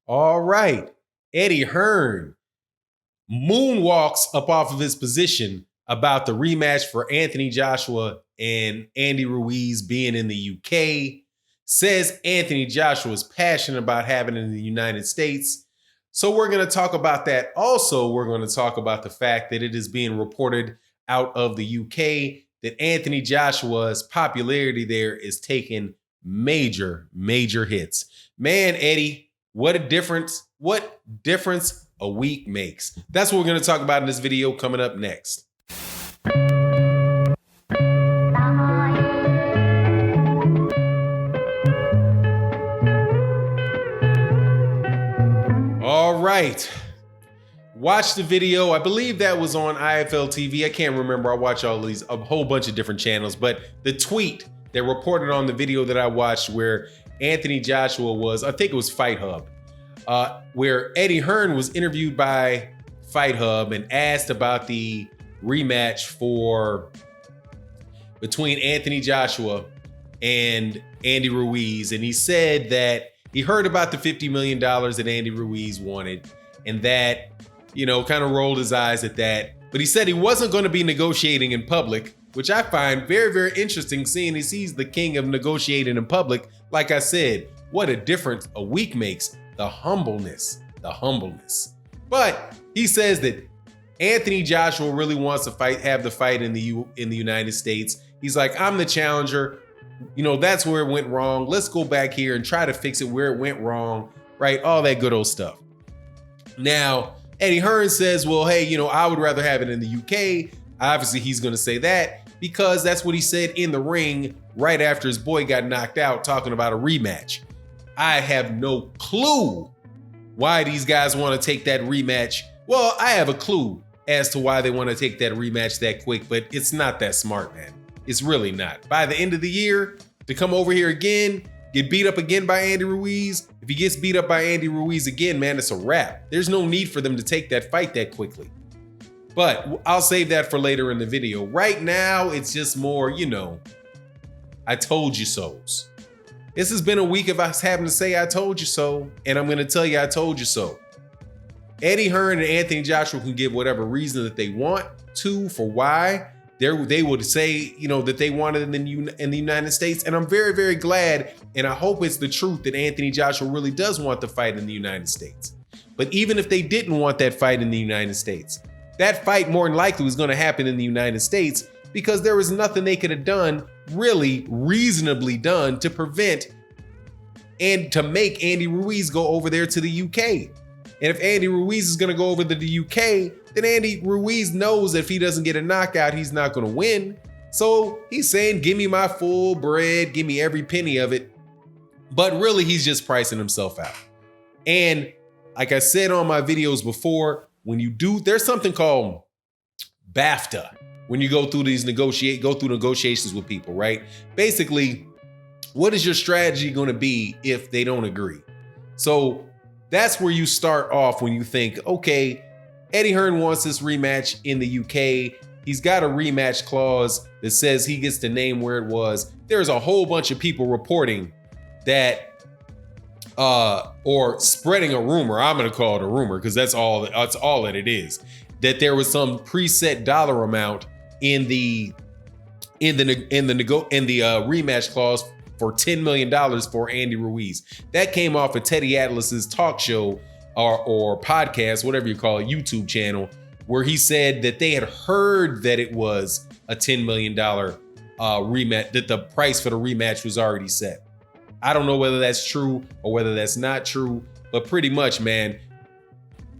All right. Eddie Hearn moonwalks up off of his position about the rematch for Anthony Joshua and Andy Ruiz being in the UK. Says Anthony Joshua is passionate about having it in the United States. So we're going to talk about that. Also, we're going to talk about the fact that it is being reported out of the UK that Anthony Joshua's popularity there is taking major hits. Man, Eddie, what a difference a week makes. That's what we're going to talk about in this video coming up next. All right. Watch the video. I believe that was on IFL TV. I can't remember. I watch all these, a whole bunch of different channels, but the tweet that reported on the video that I watched where Anthony Joshua was, I think it was Fight Hub, where Eddie Hearn was interviewed by Fight Hub and asked about the rematch between Anthony Joshua and Andy Ruiz. And he said that he heard about the $50 million that Andy Ruiz wanted and that, kind of rolled his eyes at that. But he said he wasn't going to be negotiating in public, which I find very, very interesting, seeing as he's the king of negotiating in public. Like I said, what a difference a week makes. The humbleness. But he says that Anthony Joshua really wants to have the fight in the United States. He's like, I'm the challenger. That's where it went wrong. Let's go back here and try to fix it where it went wrong, right? All that good old stuff. Now, Eddie Hearn says, well, hey, I would rather have it in the UK. Obviously, he's going to say that because that's what he said in the ring right after his boy got knocked out, talking about a rematch. I have no clue why these guys want to take that rematch. Well, I have a clue as to why they want to take that rematch that quick, but it's not that smart, man. It's really not. By the end of the year, to come over here again, get beat up again by Andy Ruiz. If he gets beat up by Andy Ruiz again, man, it's a wrap. There's no need for them to take that fight that quickly. But I'll save that for later in the video. Right now, it's just more, I told you so's. This has been a week of us having to say I told you so, and I'm going to tell you I told you so. Eddie Hearn and Anthony Joshua can give whatever reason that they want to for why. They would say, that they wanted it in the United States. And I'm very, very glad, and I hope it's the truth that Anthony Joshua really does want the fight in the United States. But even if they didn't want that fight in the United States, that fight more than likely was going to happen in the United States because there was nothing they could have done, really reasonably done, to prevent and to make Andy Ruiz go over there to the UK. And if Andy Ruiz is going to go over to the UK, then Andy Ruiz knows that if he doesn't get a knockout, he's not going to win. So he's saying, give me my full bread, give me every penny of it. But really, he's just pricing himself out. And like I said on my videos before, there's something called BAFTA when you go through negotiations with people, right? Basically, what is your strategy going to be if they don't agree? So that's where you start off when you think, okay, Eddie Hearn wants this rematch in the UK. He's got a rematch clause that says he gets to name where it was. There's a whole bunch of people reporting that, or spreading a rumor. I'm going to call it a rumor because that's all that it is. That there was some preset dollar amount in the rematch clause for $10 million for Andy Ruiz. That came off of Teddy Atlas's talk show or podcast, whatever you call it, YouTube channel, where he said that they had heard that it was a $10 million rematch, that the price for the rematch was already set. I don't know whether that's true or whether that's not true, but pretty much, man,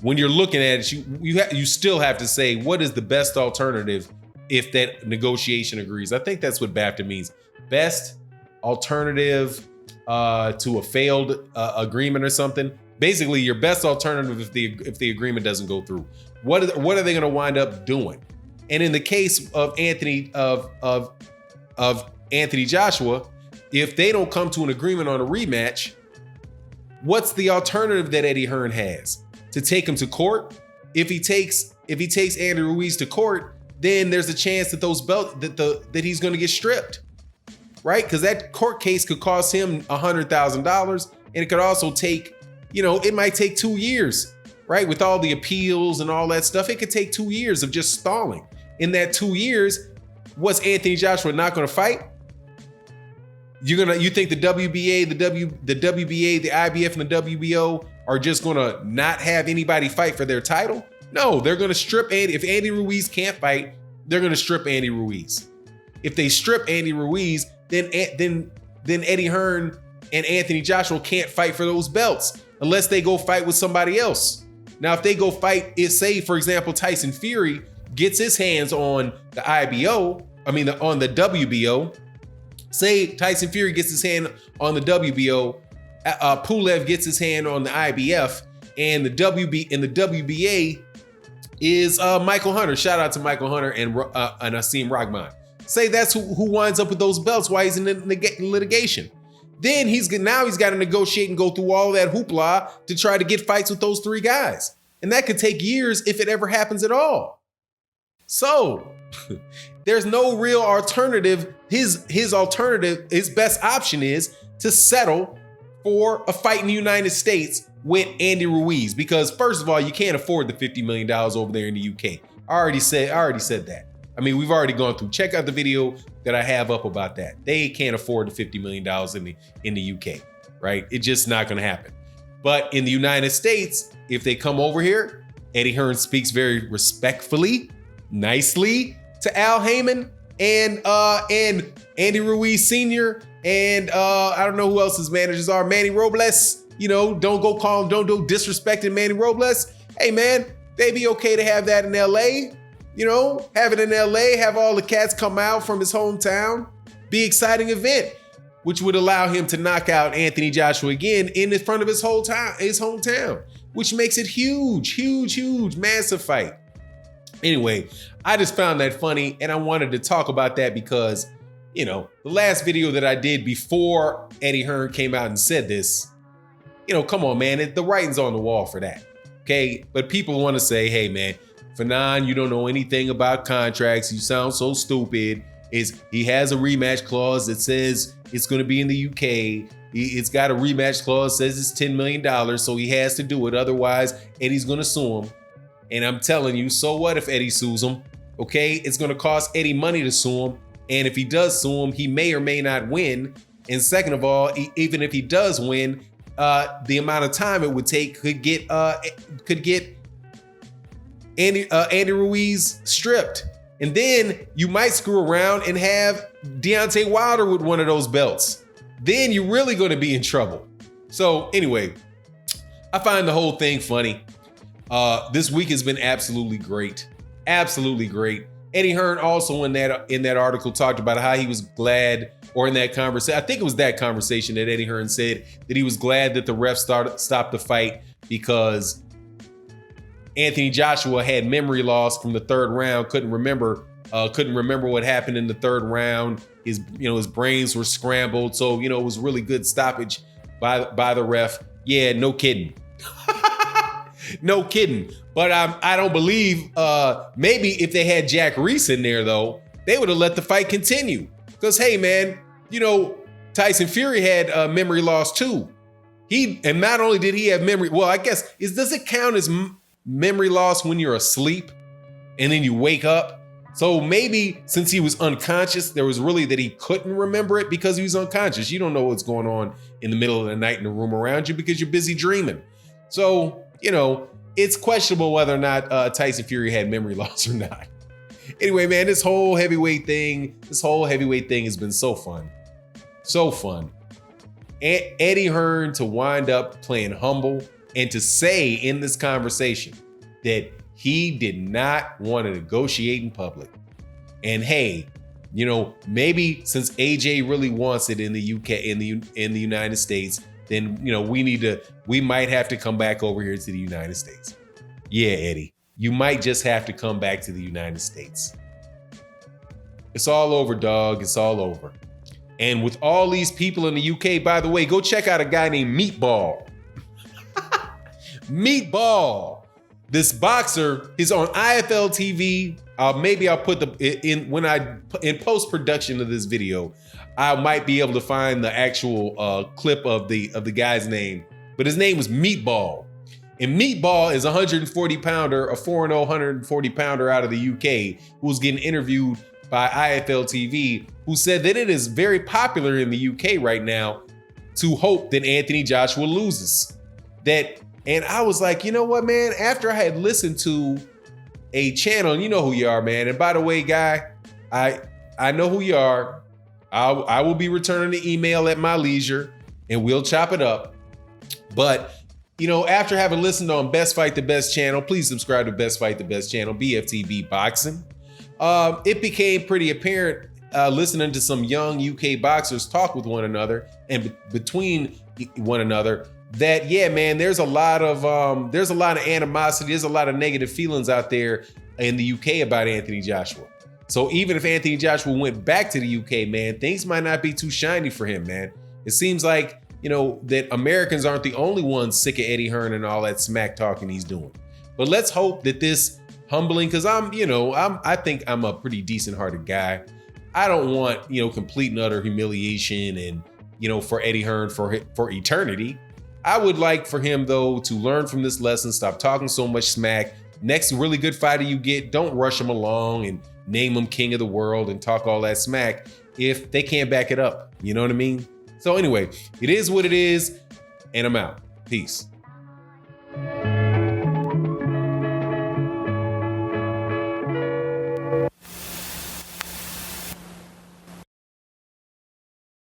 when you're looking at it, you still have to say, what is the best alternative if that negotiation agrees? I think that's what BAFTA means. Best alternative to a failed agreement or something. Basically, your best alternative if the agreement doesn't go through. What are they going to wind up doing? And in the case of Anthony Joshua, if they don't come to an agreement on a rematch, what's the alternative that Eddie Hearn has? To take him to court? If he takes Andy Ruiz to court, then there's a chance that those belts that he's going to get stripped, right? Because that court case could cost him $100,000, and it could also take it might take 2 years, right? With all the appeals and all that stuff, it could take 2 years of just stalling. In that 2 years, was Anthony Joshua not going to fight? You think the WBA, the WBA, the IBF, and the WBO are just going to not have anybody fight for their title? No, they're going to strip Andy. If Andy Ruiz can't fight, they're going to strip Andy Ruiz. If they strip Andy Ruiz, then Eddie Hearn and Anthony Joshua can't fight for those belts unless they go fight with somebody else. Now, if they go fight, say, for example, Tyson Fury gets his hands on the on the WBO. Say Tyson Fury gets his hand on the WBO, Pulev gets his hand on the IBF, and the WBA is Michael Hunter. Shout out to Michael Hunter and Asim Rahman. Say that's who winds up with those belts while he's in litigation. Then he's got to negotiate and go through all that hoopla to try to get fights with those 3 guys. And that could take years if it ever happens at all. So there's no real alternative. His best option is to settle for a fight in the United States with Andy Ruiz, because first of all, you can't afford the $50 million over there in the UK. I already said that. I mean, we've already gone through. Check out the video that I have up about that. They can't afford the $50 million in the UK, right? It's just not going to happen. But in the United States, if they come over here, Eddie Hearn speaks very respectfully, nicely to Al Heyman and Andy Ruiz Sr. and I don't know who else his managers are. Manny Robles. Don't go call him. Don't do disrespecting Manny Robles. Hey man, they'd be okay to have that in LA. Have it in LA, have all the cats come out from his hometown. Be an exciting event, which would allow him to knock out Anthony Joshua again in front of his hometown, which makes it huge, massive fight. Anyway, I just found that funny, and I wanted to talk about that because, the last video that I did before Eddie Hearn came out and said this, come on, man, the writing's on the wall for that, okay? But people want to say, hey, man, Fanon, you don't know anything about contracts. You sound so stupid. He has a rematch clause that says it's going to be in the UK. It's got a rematch clause that says it's $10 million, so he has to do it. Otherwise, Eddie's going to sue him. And I'm telling you, so what if Eddie sues him? Okay, it's going to cost Eddie money to sue him. And if he does sue him, he may or may not win. And second of all, even if he does win, the amount of time it would take could get Andy Ruiz stripped. And then you might screw around and have Deontay Wilder with one of those belts. Then you're really going to be in trouble. So anyway, I find the whole thing funny. This week has been absolutely great. Absolutely great. Eddie Hearn also in that article talked about how he was glad, or in that conversation, I think it was that conversation that Eddie Hearn said that he was glad that the ref stopped the fight because Anthony Joshua had memory loss from the 3rd round, couldn't remember what happened in the 3rd round. His brains were scrambled. So, it was really good stoppage by the ref. Yeah, no kidding. No kidding. But I don't believe, maybe if they had Jack Reese in there though, they would have let the fight continue. Because hey man, Tyson Fury had memory loss too. And not only did he have memory, well, I guess, does it count as memory loss when you're asleep and then you wake up? So maybe since he was unconscious, there was really that he couldn't remember it because he was unconscious. You don't know what's going on in the middle of the night in the room around you because you're busy dreaming. So, it's questionable whether or not Tyson Fury had memory loss or not. Anyway, man, this whole heavyweight thing has been so fun. So fun. Eddie Hearn to wind up playing humble and to say in this conversation that he did not want to negotiate in public. And hey, maybe since AJ really wants it in the UK, in the United States, then we might have to come back over here to the United States. Yeah, Eddie, you might just have to come back to the United States. It's all over, dog. It's all over. And with all these people in the UK, by the way, go check out a guy named Meatball. Meatball. This boxer is on IFL TV. Maybe I'll put in post-production of this video, I might be able to find the actual clip of the guy's name. but his name was Meatball. And Meatball is a 140 pounder, a 4-0 140 pounder out of the UK, who was getting interviewed by IFL TV, who said that it is very popular in the UK right now to hope that Anthony Joshua loses. And I was like, you know what, man? After I had listened to a channel, and you know who you are, man. And by the way, guy, I know who you are. I will be returning the email at my leisure, and we'll chop it up. But you know, after having listened on Best Fight the Best channel, please subscribe to Best Fight the Best channel, BFTB Boxing. It became pretty apparent listening to some young UK boxers talk with one another and between one another that, yeah, man, there's a lot of animosity, there's a lot of negative feelings out there in the UK about Anthony Joshua. So even if Anthony Joshua went back to the UK, man, things might not be too shiny for him, man. It seems like, you know, that Americans aren't the only ones sick of Eddie Hearn and all that smack talking he's doing. But let's hope that this humbling, because I think I'm a pretty decent hearted guy. I don't want, you know, complete and utter humiliation and, you know, for Eddie Hearn for eternity. I would like for him, though, to learn from this lesson, stop talking so much smack. Next really good fighter you get, don't rush him along and name him king of the world and talk all that smack if they can't back it up. You know what I mean? So anyway, it is what it is, and I'm out. Peace.